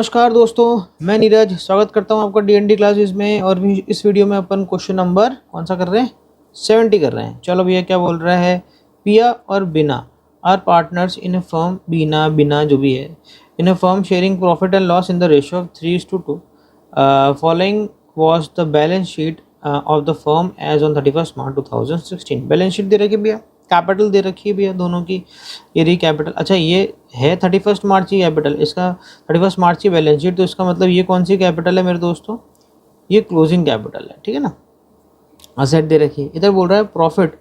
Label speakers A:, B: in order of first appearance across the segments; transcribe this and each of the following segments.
A: नमस्कार दोस्तों, मैं नीरज स्वागत करता हूं आपका डीएनडी क्लासेस में। और भी इस वीडियो में अपन क्वेश्चन नंबर कौन सा कर रहे हैं, 70 कर रहे हैं। चलो भैया, क्या बोल रहा है। पिया और बिना are partners in a firm. Bina Bina जो भी है, in a firm sharing profit and loss in the ratio of 3:2। Following was the balance sheet of the firm as on 31 March 2016। Balance sheet दे रखी है भैया, कैपिटल दे रखी है भैया दोनों की। ये रही कैपिटल। अच्छा, ये है 31 मार्च की कैपिटल, इसका 31 मार्च की बैलेंस शीट। तो इसका मतलब ये कौन सी कैपिटल है मेरे दोस्तों, ये क्लोजिंग कैपिटल है, ठीक है ना। असेट दे रखी है। इधर बोल रहा है profit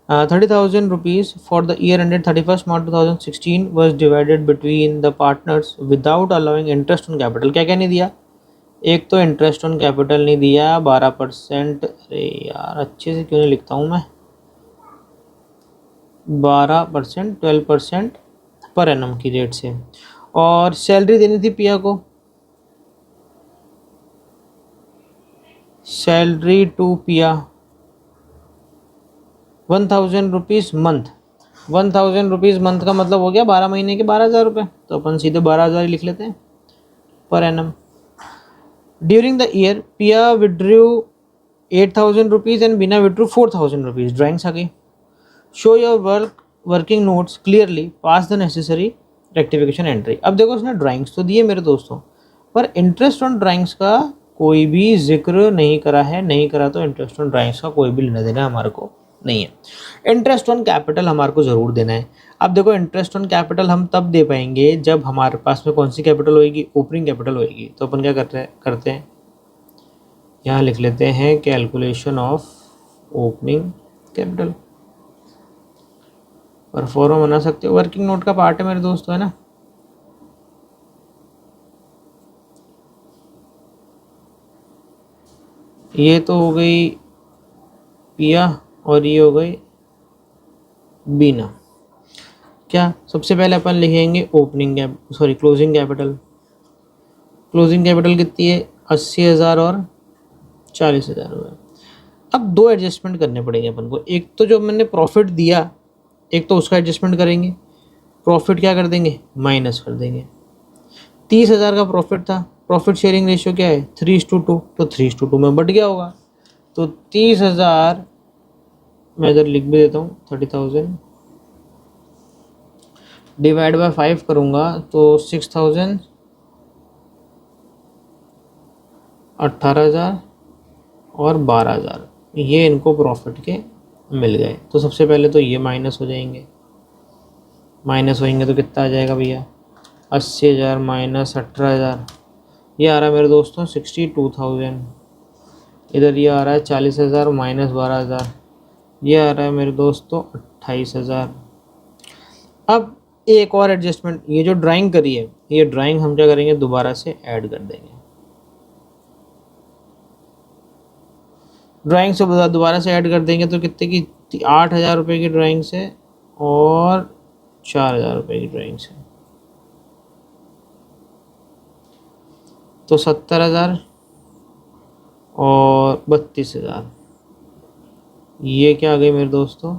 A: 30,000 rupees for the year ended 31 March 2016 was divided between the partners without allowing interest on capital. क्या क्या नहीं दिया, एक तो इंटरेस्ट ऑन कैपिटल नहीं दिया 12%। अरे यार, अच्छे से क्यों नहीं लिखता हूँ मैं। 12%, 12% पर एनम की रेट से। और सैलरी देनी थी पिया को, सैलरी टू पिया 1,000 रुपीज़ मंथ। 1,000 रुपीज़ मंथ का मतलब हो गया 12 महीने के 12,000 रुपये। तो अपन सीधे 12,000 ही लिख लेते हैं per annum. During the year पिया विड्रू 8,000 रुपीज़ एंड बिना विड्रू 4,000 रुपीज़। ड्राइंग्स आ गई। Show your working notes clearly, pass the necessary rectification entry. अब देखो, उसने ड्राइंग्स तो दिए मेरे दोस्तों, पर इंटरेस्ट ऑन ड्राइंग्स का कोई भी जिक्र नहीं करा है। नहीं करा तो इंटरेस्ट ऑन ड्राइंग्स का कोई भी लेना देना हमारे को नहीं है। इंटरेस्ट ऑन कैपिटल हमारे को ज़रूर देना है। अब देखो, इंटरेस्ट ऑन कैपिटल हम तब दे पाएंगे जब हमारे पास में कौन सी कैपिटल होएगी, ओपनिंग कैपिटल होएगी। तो अपन क्या करते हैं, यहाँ लिख लेते हैं कैलकुलेशन ऑफ ओपनिंग कैपिटल। और फॉर्म बना सकते हो, वर्किंग नोट का पार्ट है मेरे दोस्तों, है ना। ये तो हो गई पिया और ये हो गई बीना। क्या सबसे पहले अपन लिखेंगे क्लोजिंग कैपिटल। क्लोजिंग कैपिटल कितनी है, 80,000 और 40,000 रुपये। अब दो एडजस्टमेंट करने पड़ेंगे अपन को। एक तो जो मैंने प्रॉफिट दिया, एक तो उसका एडजस्टमेंट करेंगे। प्रॉफिट क्या कर देंगे, माइनस कर देंगे। 30,000 का प्रॉफिट था। प्रॉफिट शेयरिंग रेशियो क्या है, 3:2। तो 3:2 में बढ़ गया होगा। तो 30,000 मैं इधर लिख भी देता हूँ, 30,000 डिवाइड बाय 5 करूँगा तो 6,000, 18,000 और 12,000, ये इनको प्रॉफिट के मिल गए। तो सबसे पहले तो ये माइनस हो जाएंगे। माइनस होएंगे तो कितना आ जाएगा भैया, 80,000 माइनस 18,000, ये आ रहा है मेरे दोस्तों 62,000। इधर ये आ रहा है 40,000 माइनस 12,000, ये आ रहा है मेरे दोस्तों 28,000। अब एक और एडजस्टमेंट, ये जो ड्राइंग करी है, ये ड्राइंग हम क्या करेंगे, दोबारा से ऐड कर देंगे। ड्राइंग से दोबारा से ऐड कर देंगे तो कितने की, 8,000 रुपये की ड्राइंग से और 4,000 रुपये की ड्राइंग से, तो 70,000 और 32,000। ये क्या आ गई मेरे दोस्तों,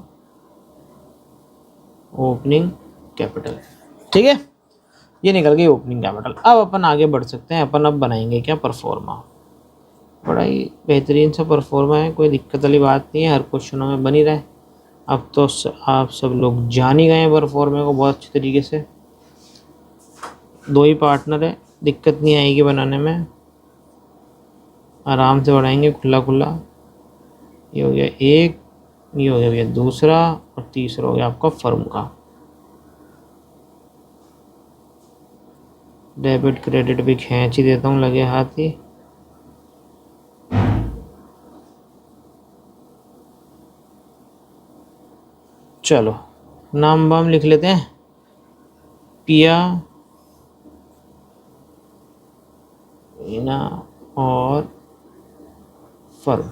A: ओपनिंग कैपिटल। ठीक है, ये निकल गई ओपनिंग कैपिटल। अब अपन आगे बढ़ सकते हैं। अपन अब बनाएंगे क्या, परफॉर्मा। बड़ा ही बेहतरीन सा परफॉर्मा है, कोई दिक्कत वाली बात नहीं है, हर क्वेश्चनों में बनी रहे। अब तो आप सब लोग जान ही गए हैं परफॉर्मे को बहुत अच्छी तरीके से। दो ही पार्टनर है, दिक्कत नहीं आएगी बनाने में, आराम से बढ़ाएंगे खुला खुला। ये हो गया एक, ये हो गया भैया दूसरा, और तीसरा हो गया आपका फर्म का। डेबिट क्रेडिट भी खींच ही देता हूँ लगे हाथ ही। चलो नाम वाम लिख लेते हैं, पिया, मीना और फर्म।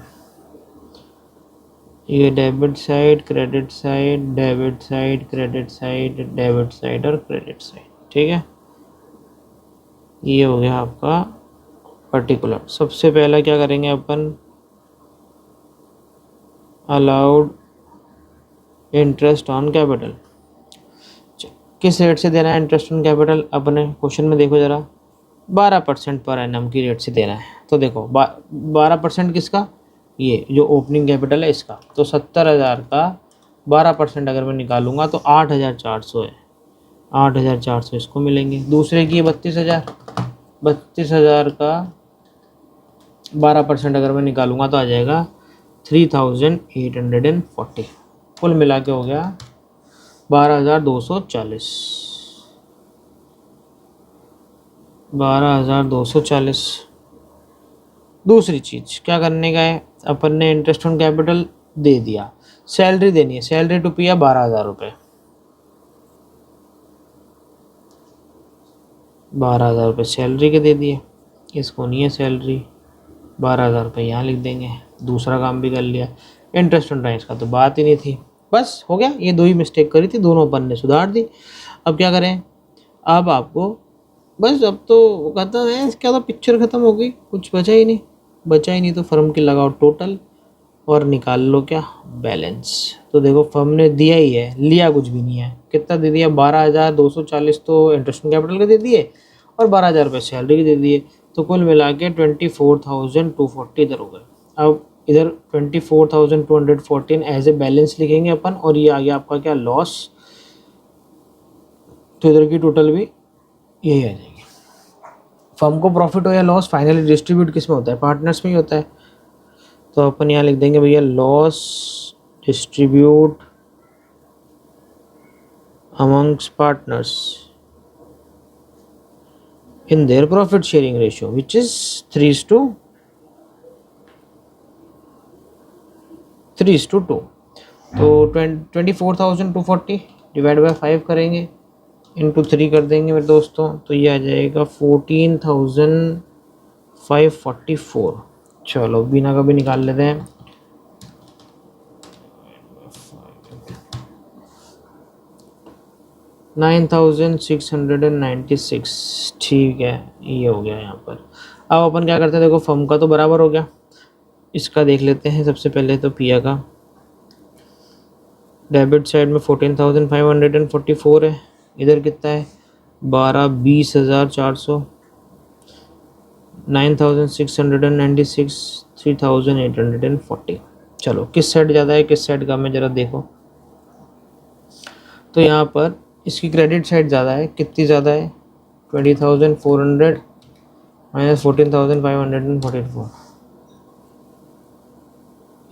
A: ये debit side, credit side, debit side, credit side, debit side और क्रेडिट साइड। ठीक है, ये हो गया आपका पर्टिकुलर। सबसे पहला क्या करेंगे अपन, अलाउड इंटरेस्ट ऑन कैपिटल। किस रेट से देना है इंटरेस्ट ऑन कैपिटल, अपने क्वेश्चन में देखो ज़रा, 12% पर एनम की रेट से देना है। तो देखो 12% किसका, ये जो ओपनिंग कैपिटल है इसका, तो 70,000 का 12% अगर मैं निकालूंगा तो 8,400 है, 8,400 इसको मिलेंगे। दूसरे की 32,000, 32,000 का 12% अगर मैं निकालूंगा तो आ जाएगा 3,840। कुल मिला के हो गया 12,240, 12,240। दूसरी चीज़ क्या करने का है, अपन ने इंटरेस्ट ऑन कैपिटल दे दिया, सैलरी देनी है, सैलरी टू पिया 12,000 रुपये, 12,000 रुपये सैलरी के दे दिए, इसको नहीं है सैलरी, 12,000 रुपये यहाँ लिख देंगे, दूसरा काम भी कर लिया। इंटरेस्ट ऑन राइट्स का तो बात ही नहीं थी, बस हो गया। ये दो ही मिस्टेक करी थी, दोनों अपन ने सुधार दी। अब क्या करें, अब आपको बस, अब तो कहता है क्या, तो पिक्चर ख़त्म हो गई, कुछ बचा ही नहीं, बचा ही नहीं। तो फर्म की लगाओ टोटल और निकाल लो क्या, बैलेंस। तो देखो फर्म ने दिया ही है, लिया कुछ भी नहीं है। कितना दे दिया, 12,240 तो इंटरेस्ट ऑन कैपिटल के दे दिए और 12,000 रुपये सैलरी के दे दिए। तो कुल मिला के 24,240 इधर हो गए। अब इधर 24,214 एज ए बैलेंस लिखेंगे अपन, और ये आ गया आपका क्या, लॉस। तो इधर की टोटल भी यही आ जाएगी। फर्म को प्रॉफिट हो या लॉस फाइनली डिस्ट्रीब्यूट किस में होता है, पार्टनर्स में ही होता है। तो अपन यहाँ लिख देंगे भैया, loss distribute amongst partners in their profit sharing ratio, which is 3:2। तो 24,240 डिवाइड बाय 5 करेंगे, इंटू 3 कर देंगे मेरे दोस्तों, तो ये आ जाएगा 14,544। चलो बिना का भी निकाल लेते हैं, 9,696। ठीक है, ये हो गया यहाँ पर। अब अपन क्या करते हैं, देखो फर्म का तो बराबर हो गया, इसका देख लेते हैं। सबसे पहले तो पिया का डेबिट साइड में 14,544 है, इधर कितना है 20,400, 9,696, 3,840। चलो किस साइड ज़्यादा है किस साइड कम है ज़रा देखो। तो यहाँ पर इसकी क्रेडिट साइड ज़्यादा है, कितनी ज़्यादा है, 20,400 माइनस 14,544,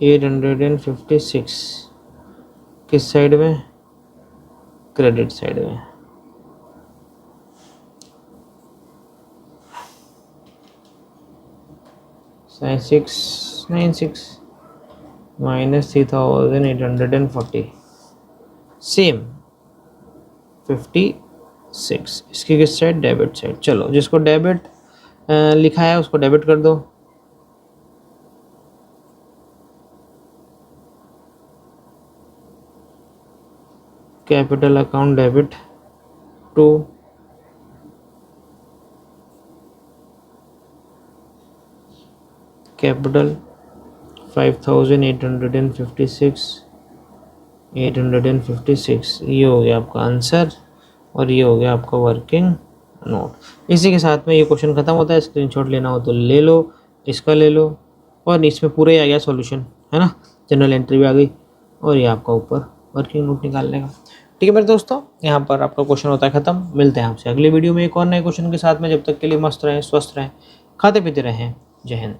A: 856। किस साइड में, क्रेडिट साइड में। $696 माइनस 3,840 सेम 56। इसकी किस साइड, डेबिट साइड। चलो जिसको डेबिट लिखा है उसको डेबिट कर दो, capital account debit to capital 5,856, ये हो गया आपका आंसर और ये हो गया आपका वर्किंग नोट। इसी के साथ में ये क्वेश्चन खत्म होता है। स्क्रीनशॉट लेना हो तो ले लो, इसका ले लो, और इसमें पूरा ही आ गया सॉल्यूशन, है ना। जनरल एंट्री भी आ गई और ये आपका ऊपर वर्किंग नोट निकालने का। ठीक है मेरे दोस्तों, यहाँ पर आपका क्वेश्चन होता है खत्म। मिलते हैं आपसे अगली वीडियो में एक और नए क्वेश्चन के साथ में। जब तक के लिए मस्त रहें, स्वस्थ रहें, खाते पीते रहें। जय हिंद।